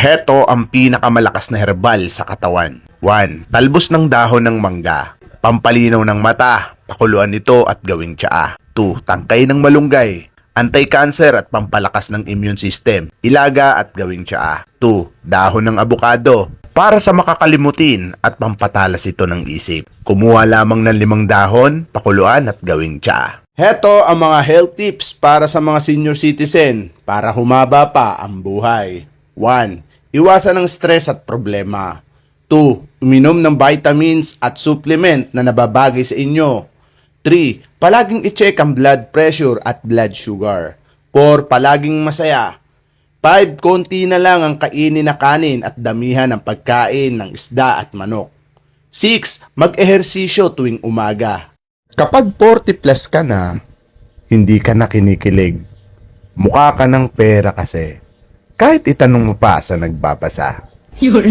Heto ang pinakamalakas na herbal sa katawan. 1. Talbos ng dahon ng mangga. Pampalinaw ng mata, pakuluan ito at gawing tsaa. 2. Tangkay ng malunggay. Anti-cancer at pampalakas ng immune system. Ilaga at gawing tsaa. 2. Dahon ng abukado. Para sa makakalimutin at pampatalas ito ng isip. Kumuha lamang ng 5 dahon, pakuluan at gawing tsaa. Heto ang mga health tips para sa mga senior citizen para humaba pa ang buhay. 1. Iwasan ng stress at problema. 2. Uminom ng vitamins at supplement na nababagay sa inyo. 3. Palaging i-check ang blood pressure at blood sugar. 4. Palaging masaya. 5. Konti na lang ang kainin na kanin at damihan ng pagkain ng isda at manok. 6. Mag-ehersisyo tuwing umaga. Kapag 40 plus ka na, hindi ka na kinikilig. Mukha ka ng pera kasi. Kahit itanong mo pa sa nagbabasa. Yun.